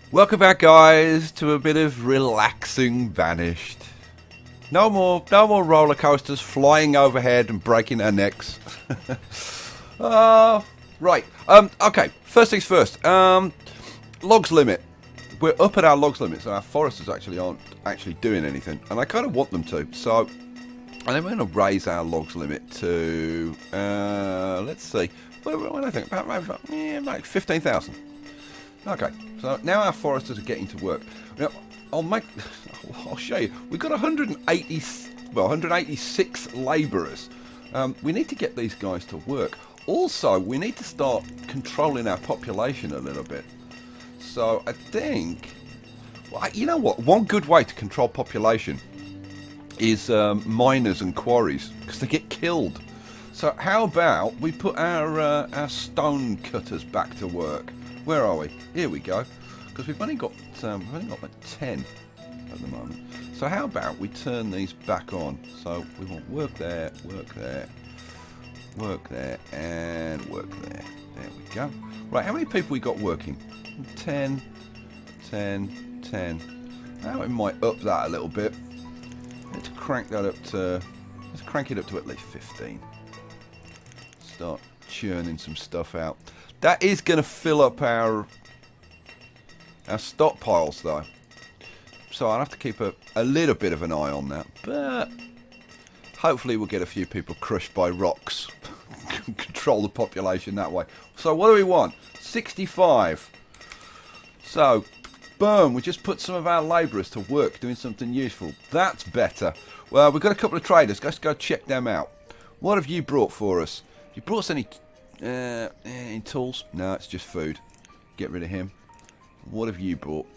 Welcome back, guys, to a bit of relaxing Banished. No more roller coasters flying overhead and breaking our necks. Right. Okay. First things first. Logs limit. We're up at our logs limit, so our foresters actually aren't actually doing anything, and I kind of want them to. So, and then we're going to raise our logs limit to let's see. What do I think? About like 15,000. Okay, so now our foresters are getting to work. Now, I'll show you. We've got 186 labourers. We need to get these guys to work. Also, we need to start controlling our population a little bit. So I think, well, you know what? One good way to control population is miners and quarries, because they get killed. So how about we put our stone cutters back to work? Where are we? Here we go. Because we've only got like 10 at the moment. So how about we turn these back on? So we want work there, work there, work there, and work there. There we go. Right, how many people we got working? 10, 10, 10. Now we might up that a little bit. Let's crank that up to. Let's crank it up to at least 15. Start churning some stuff out. That is going to fill up our stockpiles, though. So I'll have to keep a little bit of an eye on that. But hopefully we'll get a few people crushed by rocks. Control the population that way. So what do we want? 65. So, boom, we just put some of our labourers to work doing something useful. That's better. Well, we've got a couple of traders. Let's go check them out. What have you brought for us? You brought us any tools? No, it's just food. Get rid of him. What have you bought?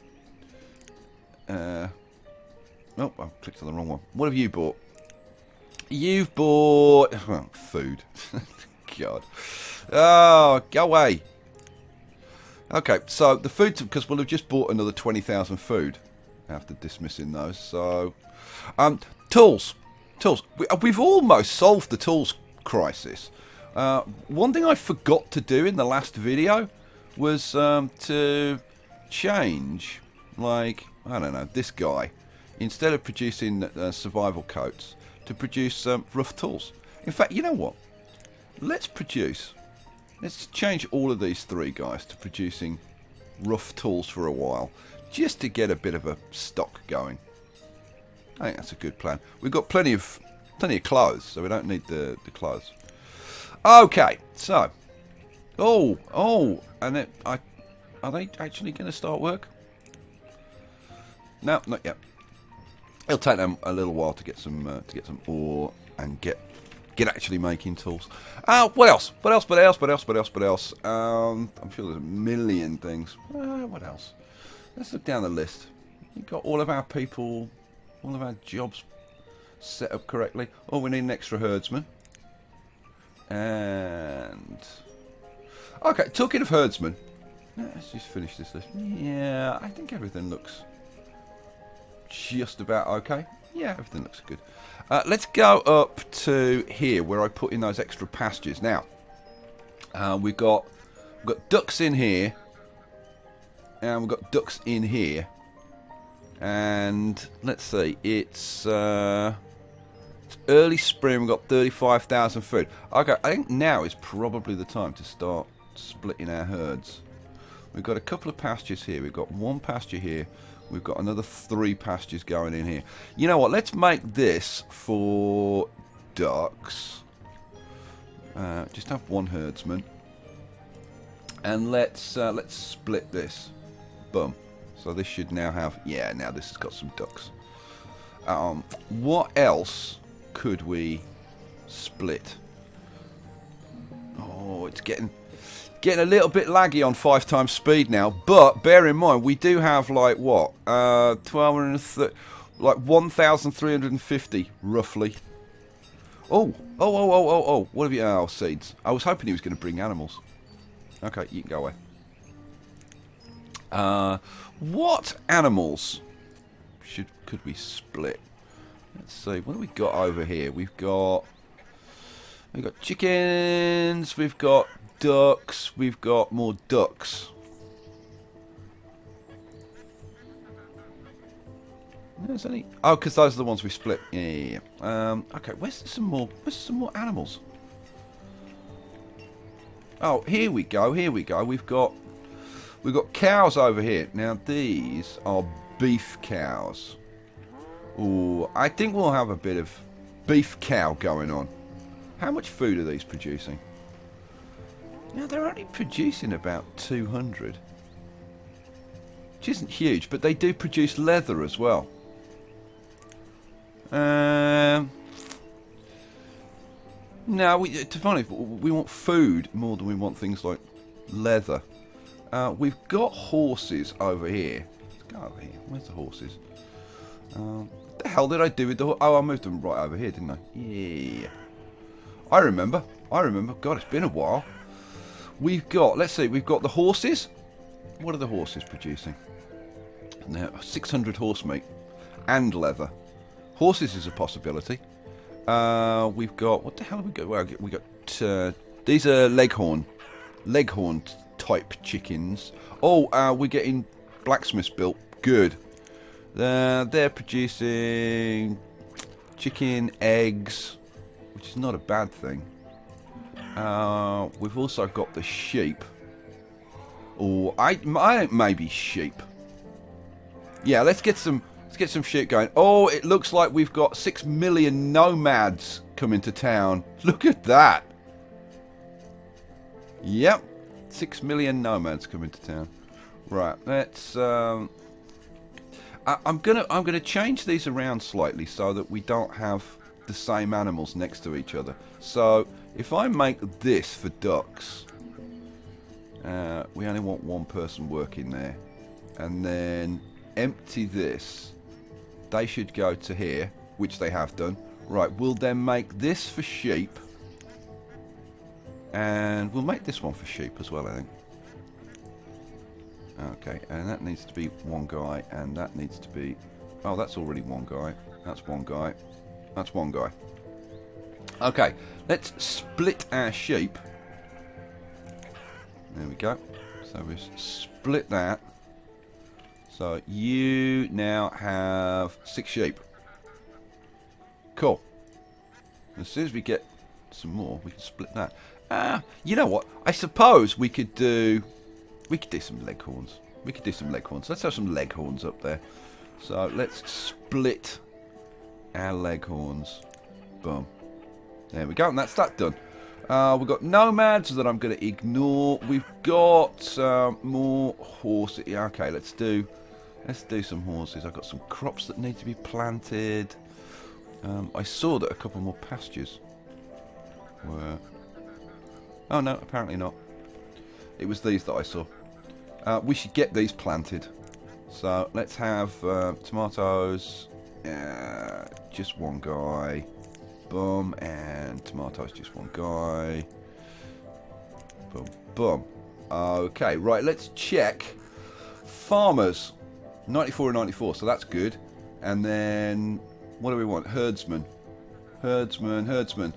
Oh, I clicked on the wrong one. What have you bought? You've bought food. God. Oh, go away. Okay, so the food, because we'll have just bought another 20,000 food after dismissing those. So, tools. We've almost solved the tools crisis. One thing I forgot to do in the last video was to change, like, I don't know, this guy, instead of producing survival coats, to produce rough tools. In fact, you know what? Let's change all of these three guys to producing rough tools for a while, just to get a bit of a stock going. I think that's a good plan. We've got plenty of clothes, so we don't need the clothes. Okay, so, and then are they actually going to start work? No, not yet. It'll take them a little while to get some ore and get actually making tools. What else? I'm sure there's a million things. What else? Let's look down the list. You've got all of our people, all of our jobs set up correctly. Oh, we need an extra herdsman. And okay, talking of herdsmen, let's just finish this list. Yeah, I think everything looks just about okay. Yeah, everything looks good. Let's go up to here where I put in those extra pastures. Now, we've got ducks in here, and we've got ducks in here. And let's see, it's early spring. We've got 35,000 food. Okay, I think now is probably the time to start splitting our herds. We've got a couple of pastures here. We've got one pasture here. We've got another 3 pastures going in here. You know what? Let's make this for ducks. Just have one herdsman, and let's split this. Boom. So this should now have. Yeah, now this has got some ducks. What else could we split? Oh, it's getting a little bit laggy on 5 times speed now, but bear in mind we do have like what 1230, like 1,350 roughly. Oh, what have you? Oh, seeds. I was hoping he was going to bring animals. Okay, you can go away. What animals could we split? Let's see. What have we got over here? We've got chickens. We've got ducks. We've got more ducks. There's any... Oh, because those are the ones we split. Yeah. Okay, where's some more? Where's some more animals? Oh, here we go. Here we go. We've got cows over here. Now these are beef cows. Ooh, I think we'll have a bit of beef cow going on. How much food are these producing? Now they're only producing about 200. Which isn't huge, but they do produce leather as well. No, to be honest, we want food more than we want things like leather. We've got horses over here. Let's go over here. Where's the horses? What the hell did I do with the... Oh, I moved them right over here, didn't I? Yeah. I remember. God, it's been a while. We've got... Let's see. We've got the horses. What are the horses producing? Now, 600 horse meat. And leather. Horses is a possibility. We've got... What the hell have we got? Well, we got... these are leghorn type chickens. Oh, we're getting blacksmiths built. Good. They're producing chicken, eggs, which is not a bad thing. We've also got the sheep. Or maybe sheep. Yeah, let's get some sheep going. Oh, it looks like we've got 6 million nomads coming to town. Look at that. Yep, 6 million nomads coming to town. Right, let's. I'm gonna change these around slightly so that we don't have the same animals next to each other. So if I make this for ducks, we only want one person working there, and then empty this. They should go to here, which they have done. Right, we'll then make this for sheep, and we'll make this one for sheep as well, I think. Okay, and that needs to be one guy, and that needs to be... Oh, that's already one guy. That's one guy. That's one guy. Okay, let's split our sheep. There we go. So we've split that. So you now have 6 sheep. Cool. As soon as we get some more, we can split that. You know what? I suppose we could do... We could do some leghorns. Let's have some leghorns up there. So let's split our leghorns. Boom. There we go, and that's that done. We've got nomads that I'm going to ignore. We've got more horses. Yeah, okay, let's do some horses. I've got some crops that need to be planted. I saw that a couple more pastures were... Oh no, apparently not. It was these that I saw. We should get these planted. So let's have tomatoes. Just one guy. Boom. And tomatoes, just one guy. Boom. Boom. Okay, right, let's check. Farmers. 94 and 94, so that's good. And then, what do we want? Herdsmen. Herdsmen.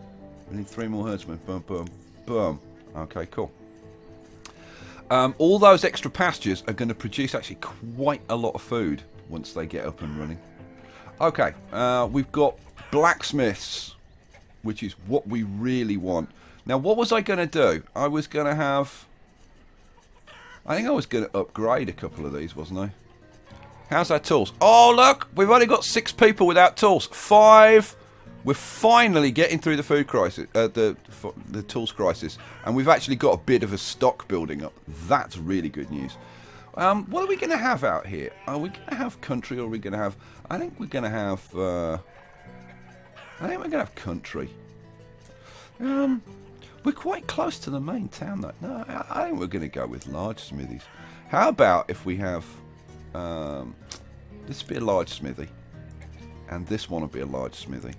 We need 3 more herdsmen. Boom, boom, boom. Okay, cool. All those extra pastures are going to produce actually quite a lot of food once they get up and running. Okay, we've got blacksmiths, which is what we really want. Now, what was I going to do? I think I was going to upgrade a couple of these, wasn't I? How's our tools? Oh, look! We've only got 6 people without tools. 5! We're finally getting through the food crisis, the tools crisis, and we've actually got a bit of a stock building up. That's really good news. What are we going to have out here? Are we going to have country, or are we going to have... I think we're going to have... country. We're quite close to the main town, though. No, I think we're going to go with large smithies. How about if we have... this will be a large smithy, and this one will be a large smithy.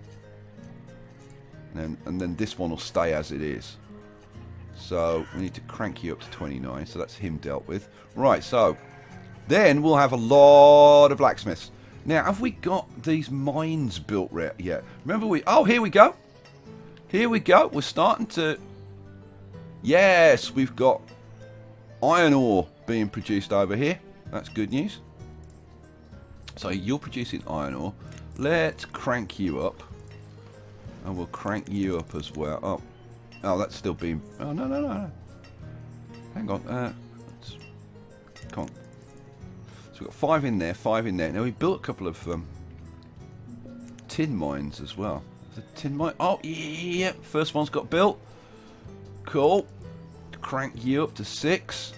And then this one will stay as it is. So we need to crank you up to 29. So that's him dealt with. Right, so then we'll have a lot of blacksmiths. Now, have we got these mines built yet? Remember oh, here we go. Here we go. We're starting to... Yes, we've got iron ore being produced over here. That's good news. So you're producing iron ore. Let's crank you up. And we'll crank you up as well. Oh, that's still being... Oh, no. Hang on. Come on. So we've got 5 in there, 5 in there. Now we built a couple of tin mines as well. The tin mine... Oh, yeah. First one's got built. Cool. Crank you up to 6.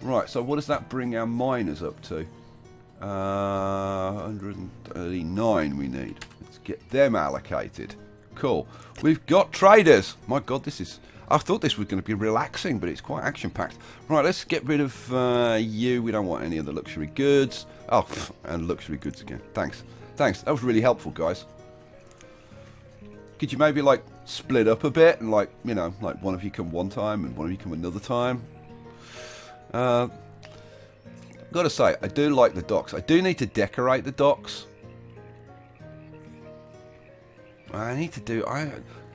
Right, so what does that bring our miners up to? 139 we need. Let's get them allocated. Cool. We've got traders. My God, this is... I thought this was going to be relaxing, but it's quite action-packed. Right, let's get rid of you. We don't want any of the luxury goods. Oh, and luxury goods again. Thanks. Thanks. That was really helpful, guys. Could you maybe, like, split up a bit? And, like, you know, like one of you come one time and one of you come another time? Gotta say, I do like the docks. I do need to decorate the docks. I need to do...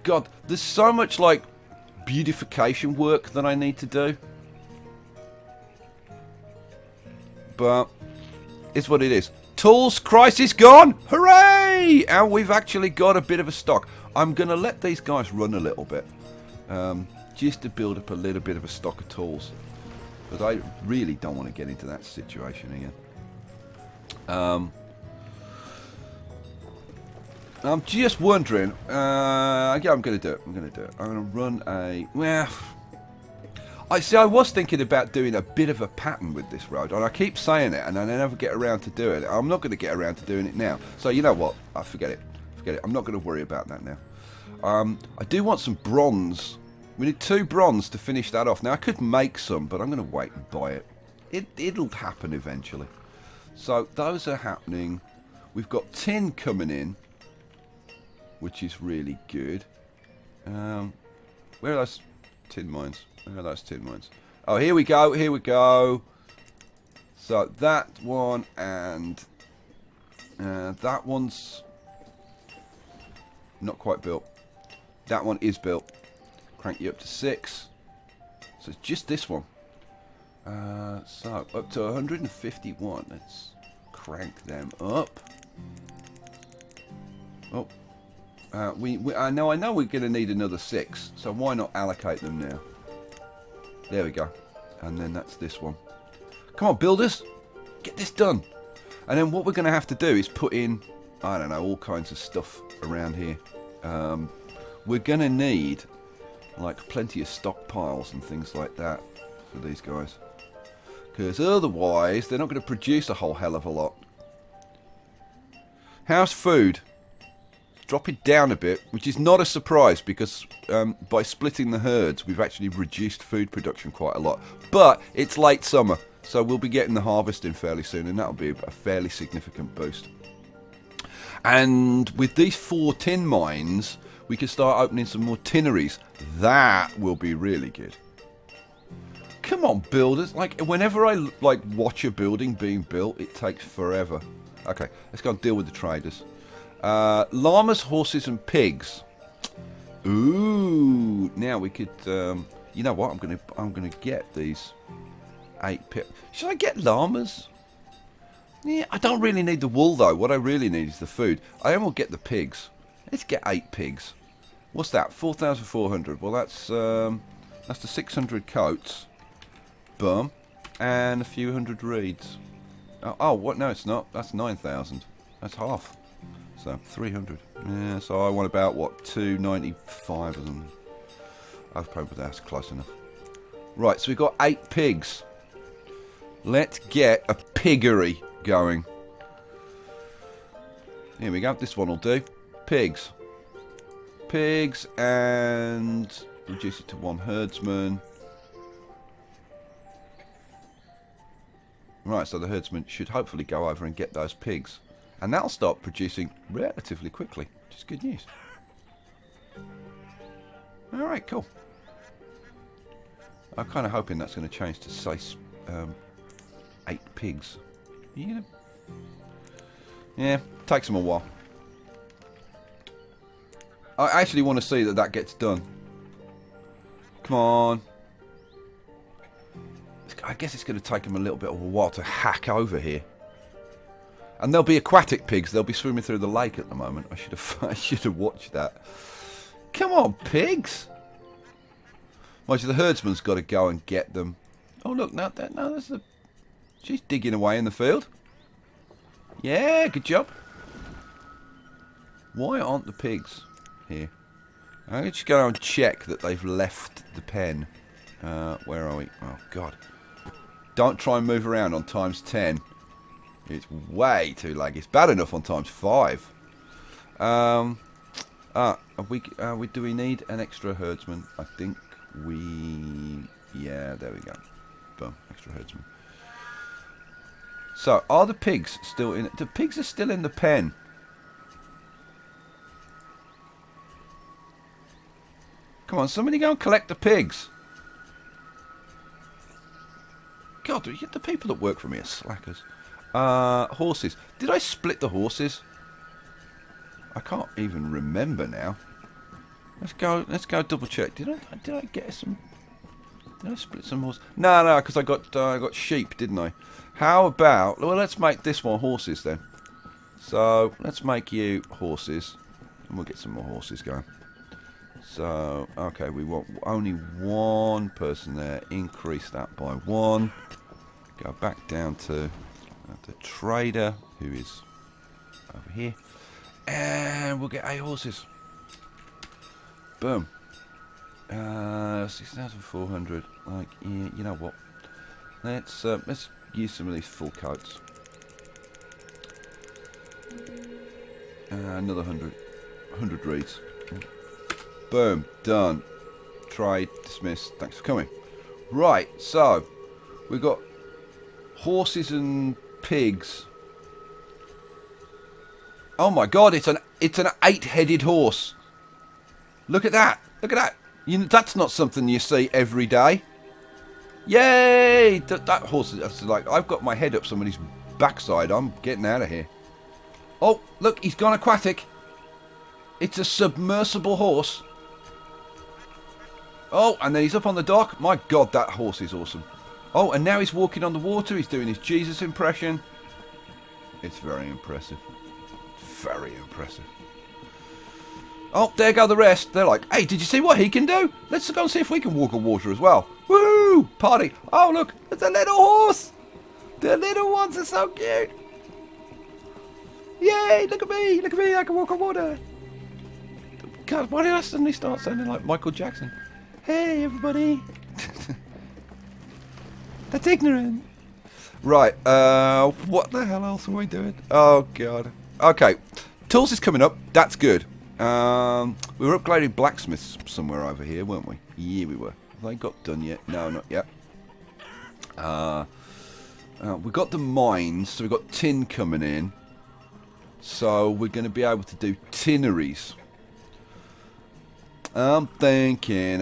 God, there's so much, like, beautification work that I need to do. But it's what it is. Tools crisis gone! Hooray! And we've actually got a bit of a stock. I'm going to let these guys run a little bit. Just to build up a little bit of a stock of tools. Because I really don't want to get into that situation again. I'm just wondering. Yeah, I'm going to do it. I'm going to run a... Well, I was thinking about doing a bit of a pattern with this road, and I keep saying it, and I never get around to doing it. I'm not going to get around to doing it now. So you know what? Forget it. Forget it. I'm not going to worry about that now. I do want some bronze. We need 2 bronze to finish that off. Now, I could make some, but I'm going to wait and buy it. It'll happen eventually. So, those are happening. We've got tin coming in, which is really good. Where are those tin mines? Where are those tin mines? Oh, here we go. Here we go. So, that one and that one's not quite built. That one is built. Crank you up to 6. So it's just this one. So up to 151. Let's crank them up. Oh, I know we're going to need another 6. So why not allocate them now? There we go. And then that's this one. Come on, builders, get this done. And then what we're going to have to do is put in, I don't know, all kinds of stuff around here. We're going to need like plenty of stockpiles and things like that for these guys, because otherwise they're not going to produce a whole hell of a lot. How's food? Drop it down a bit, which is not a surprise, because by splitting the herds we've actually reduced food production quite a lot. But it's late summer, so we'll be getting the harvest in fairly soon, and that'll be a fairly significant boost. And with these 4 tin mines, we can start opening some more tinneries. That will be really good. Come on, builders. Like, whenever I watch a building being built, it takes forever. Okay, let's go and deal with the traders. Llamas, horses, and pigs. Ooh, now we could. You know what? I'm gonna get these 8 pigs. Should I get llamas? Yeah, I don't really need the wool though. What I really need is the food. I then will get the pigs. Let's get 8 pigs. What's that? 4,400. Well, that's the 600 coats. Boom. And a few hundred reeds. Oh, what? No, it's not. That's 9,000. That's half. So 300. Yeah. So I want about what, 295 of them. I've probably that's close enough. Right. So we've got 8 pigs. Let's get a piggery going. Here we go. This one will do. Pigs. Pigs, and reduce it to 1 herdsman. Right, so the herdsman should hopefully go over and get those pigs. And that'll start producing relatively quickly, which is good news. Alright, cool. I'm kind of hoping that's going to change to, say, 8 pigs. Yeah, takes them a while. I actually want to see that gets done. Come on. I guess it's going to take them a little bit of a while to hack over here. And there'll be aquatic pigs. They'll be swimming through the lake at the moment. I should have I should have watched that. Come on, pigs. Mind you, the herdsman's got to go and get them. Oh, look, no, there's the... She's digging away in the field. Yeah, good job. Why aren't the pigs here? I'm just going to check that they've left the pen. Where are we? Oh, God. Don't try and move around on times 10. It's way too laggy. It's bad enough on times 5. Do we need an extra herdsman? I think we... Yeah, there we go. Boom, extra herdsman. So, are the pigs still in... The pigs are still in the pen. Come on, somebody go and collect the pigs. God, the people that work for me are slackers. Horses. Did I split the horses? I can't even remember now. Let's go double check. Did I get some... Did I split some horses? No, because I got sheep, didn't I? How about... Well, let's make this one horses then. So, let's make you horses. And we'll get some more horses going. So, okay, we want only one person there. Increase that by 1. Go back down to the trader, who is over here. And we'll get 8 horses. Boom. 6,400. Like, yeah, you know what? Let's use some of these full coats. Another 100 reeds. Boom, done. Trade, dismissed. Thanks for coming. Right, so we've got horses and pigs. Oh my God, it's an 8-headed horse. Look at that. Look at that. That's not something you see every day. Yay! That horse is like, I've got my head up somebody's backside. I'm getting out of here. Oh, look, he's gone aquatic. It's a submersible horse. Oh, and then he's up on the dock. My God, that horse is awesome. Oh, and now he's walking on the water. He's doing his Jesus impression. It's very impressive. Very impressive. Oh, there go the rest. They're like, hey, did you see what he can do? Let's go and see if we can walk on water as well. Woo! Party. Oh, look, there's a little horse. The little ones are so cute. Yay, look at me. Look at me. I can walk on water. God, why did I suddenly start sounding like Michael Jackson? Hey, everybody. That's ignorant. Right, what the hell else are we doing? Oh, God. Okay, tools is coming up. That's good. We were upgrading blacksmiths somewhere over here, weren't we? Yeah, we were. Have they got done yet? No, not yet. We got the mines, so we've got tin coming in. So we're going to be able to do tinneries. I'm thinking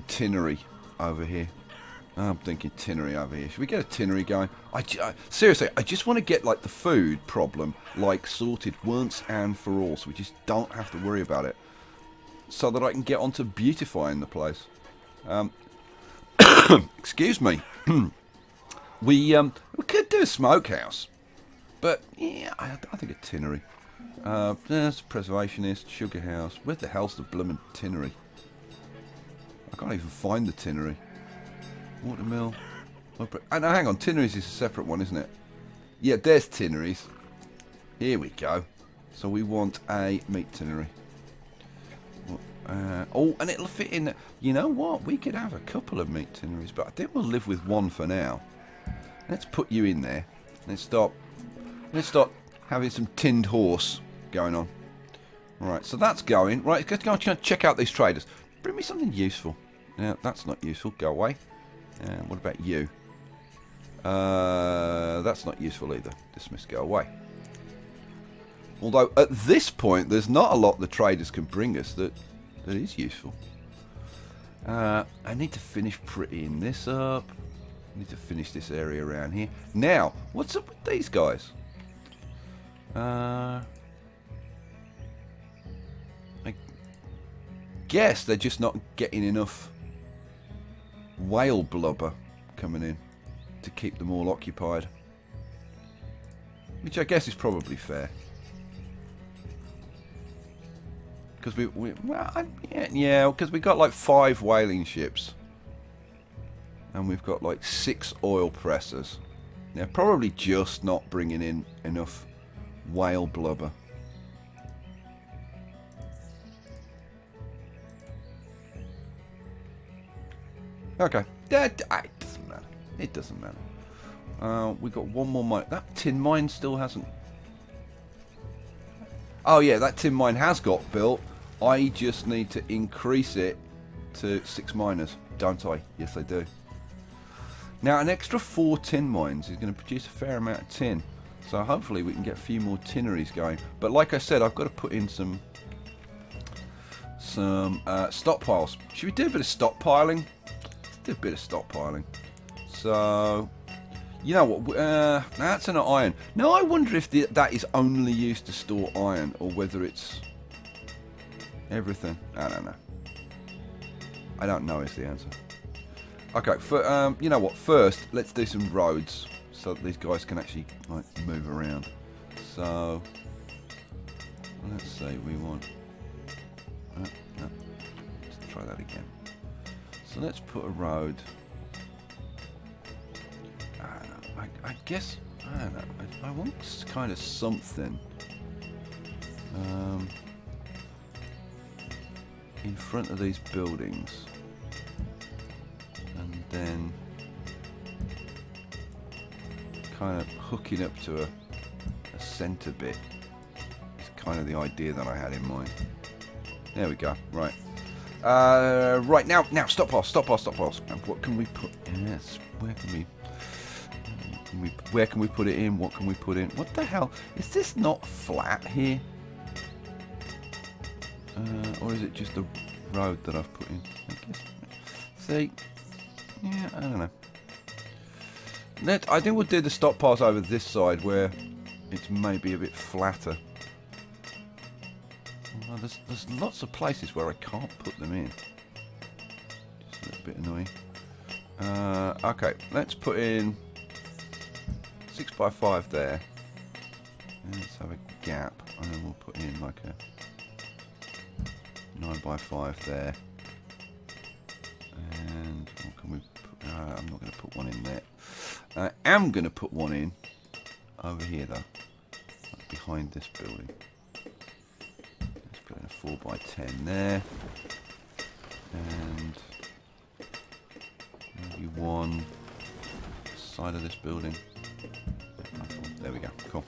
tinnery over here. Should we get a tinnery going? Seriously, I just want to get like the food problem like sorted once and for all, so we just don't have to worry about it, so that I can get onto beautifying the place. Excuse me. We could do a smokehouse, but yeah, I think a tinnery. There's a preservationist, sugar house. Where the hell's the bloomin' tinnery? I can't even find the tinnery. Watermill. And hang on, tinneries is a separate one, isn't it? Yeah, there's tinneries. Here we go. So we want a meat tinnery. Oh, and it'll fit in. You know what? We could have a couple of meat tinneries, but I think we'll live with one for now. Let's put you in there. Let's start having some tinned horse going on. Right, so that's going. Right, let's go and check out these traders. Bring me something useful. Yeah, that's not useful. Go away. What about you? That's not useful either. Dismiss, go away. Although, at this point, there's not a lot the traders can bring us that is useful. I need to finish prettying this up. I need to finish this area around here. Now, what's up with these guys? I guess they're just not getting enough whale blubber coming in to keep them all occupied. Which I guess is probably fair. Because because we got like 5 whaling ships. And we've got like 6 oil pressers. They're probably just not bringing in enough whale blubber. Okay. It doesn't matter. It doesn't matter. We've got one more mine. That tin mine still hasn't... Oh yeah, that tin mine has got built. I just need to increase it to 6 miners. Don't I? Yes, I do. Now, an extra 4 tin mines is going to produce a fair amount of tin. So hopefully we can get a few more tinneries going. But like I said, I've got to put in some stockpiles. Should we do a bit of stockpiling? Let's do a bit of stockpiling. So, you know what? That's an iron. Now, I wonder if that is only used to store iron or whether it's everything. I don't know. I don't know is the answer. Okay, you know what? First, let's do some roads so that these guys can actually like move around. So, let's see. We want. No, let's try that again. So let's put a road. I don't know. I guess I don't know. I want kind of something. In front of these buildings. And then kind of hooking up to a centre bit is kind of the idea that I had in mind. There we go. Right. Right now stockpiles. And what can we put? Yes. Where can we put it in? What can we put in? What the hell? Is this not flat here? Or is it just a road that I've put in? I guess. See. Yeah, I don't know. I think we'll do the stockpiles over this side where it's maybe a bit flatter. Well, there's lots of places where I can't put them in. Just a little bit annoying. Okay, let's put in 6x5 there. And let's have a gap, and then we'll put in like a 9x5 there. And what can we put? I'm not going to put one in there. I am going to put one in over here though, like behind this building. Let's put in a 4x10 there, and maybe one side of this building. There we go. Cool.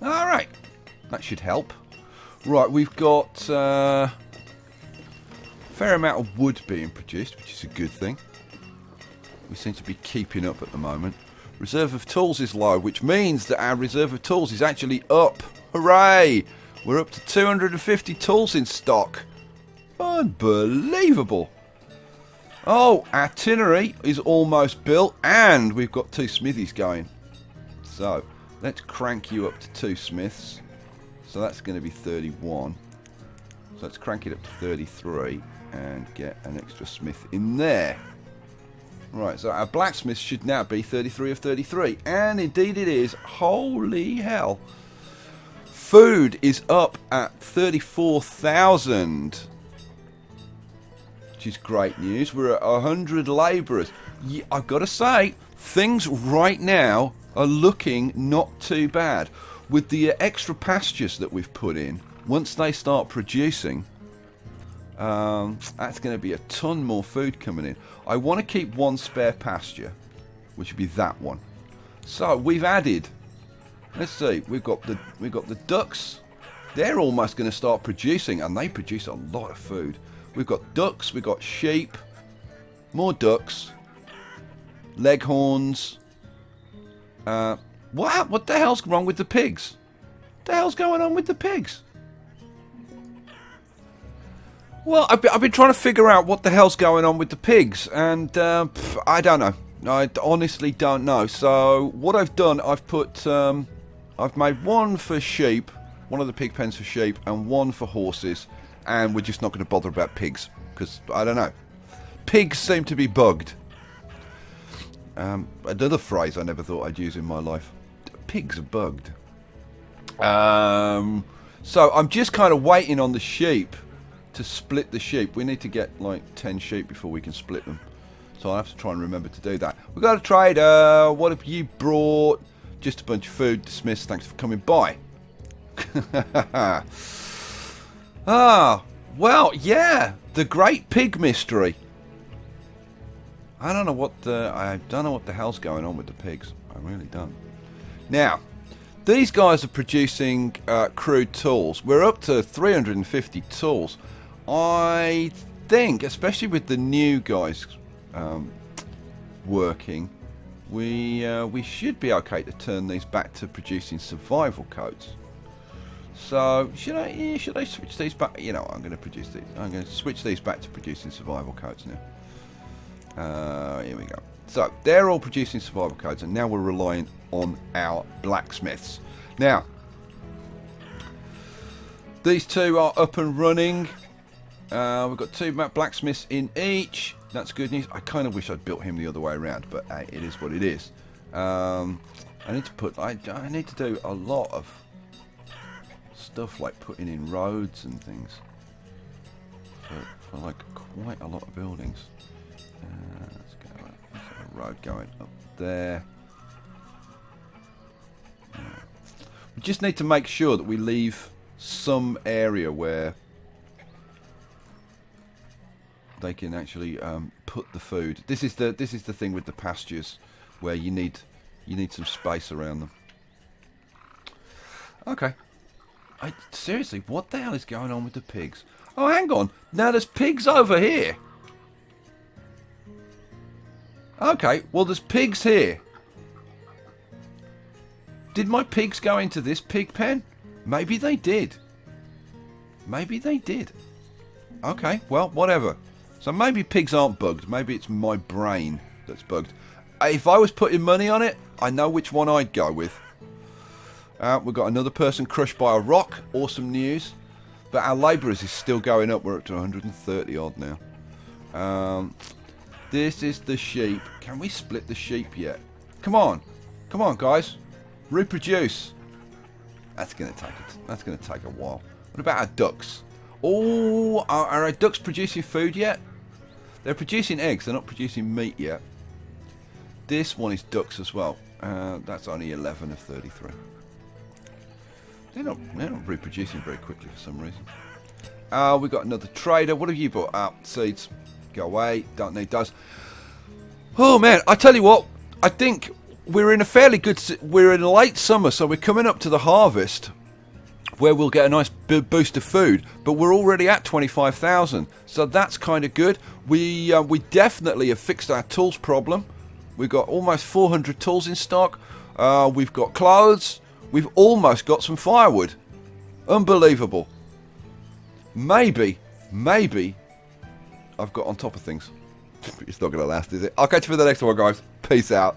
All right, that should help. Right, we've got a fair amount of wood being produced, which is a good thing. We seem to be keeping up at the moment. Reserve of tools is low, which means that our reserve of tools is actually up. Hooray! We're up to 250 tools in stock. Unbelievable. Oh, our tinnery is almost built, and we've got 2 smithies going. So, let's crank you up to 2 smiths. So that's going to be 31. So let's crank it up to 33 and get an extra smith in there. Right, so our blacksmith should now be 33 of 33. And indeed it is. Holy hell. Food is up at 34,000. Which is great news. We're at 100 labourers. Yeah, I've got to say, things right now are looking not too bad. With the extra pastures that we've put in, once they start producing, that's going to be a ton more food coming in. I want to keep one spare pasture, which would be that one. So we've added. Let's see. We've got the ducks. They're almost going to start producing, and they produce a lot of food. We've got ducks. We've got sheep. More ducks. Leghorns. What the hell's wrong with the pigs? What the hell's going on with the pigs? Well, I've been trying to figure out what the hell's going on with the pigs, and I don't know. I honestly don't know. So what I've done, I've made one for sheep, one of the pig pens for sheep, and one for horses, and we're just not going to bother about pigs because I don't know. Pigs seem to be bugged. Another phrase I never thought I'd use in my life. pigs are bugged. So I'm just kind of waiting on the sheep to split the sheep. We need to get like 10 sheep before we can split them. So I have to try and remember to do that. We've got a trader. What have you brought? Just a bunch of food. Dismissed. Thanks for coming by. Well, yeah. The Great Pig Mystery. I don't know what the hell's going on with the pigs. I really don't. Now, these guys are producing crude tools. We're up to 350 tools. I think, especially with the new guys working, we should be okay to turn these back to producing survival codes. So should I switch these back? You know, I'm going to produce these. I'm going to switch these back to producing survival codes now. Here we go. So they're all producing survival codes, and now we're relying on our blacksmiths. Now, these two are up and running. We've got 2 blacksmiths in each. That's good news. I kind of wish I'd built him the other way around, but hey, it is what it is. I need to do a lot of stuff like putting in roads and things for like quite a lot of buildings. Let's go. There's a road going up there. We just need to make sure that we leave some area where they can actually put the food. This is the thing with the pastures, where you need some space around them. Okay. Seriously, what the hell is going on with the pigs? Oh, hang on. Now there's pigs over here. Okay, well there's pigs here. Did my pigs go into this pig pen? Maybe they did. Maybe they did. Okay, well, whatever. So maybe pigs aren't bugged. Maybe it's my brain that's bugged. If I was putting money on it, I know which one I'd go with. We've got another person crushed by a rock. Awesome news. But our labourers is still going up. We're up to 130 odd now. This is the sheep. Can we split the sheep yet? Come on. Come on, guys. Reproduce. That's going to take a while. What about our ducks? Oh, are our ducks producing food yet? They're producing eggs. They're not producing meat yet. This one is ducks as well. That's only 11 of 33. They're not reproducing very quickly for some reason. We've got another trader. What have you bought? Seeds. Go away. Don't need those. Oh man, I tell you what. I think we're in a fairly good. We're in late summer, so we're coming up to the harvest, where we'll get a nice boost of food. But we're already at 25,000, so that's kind of good. We definitely have fixed our tools problem. We've got almost 400 tools in stock. We've got clothes. We've almost got some firewood. Unbelievable. Maybe I've got on top of things. It's not going to last, is it? I'll catch you for the next one, guys. Peace out.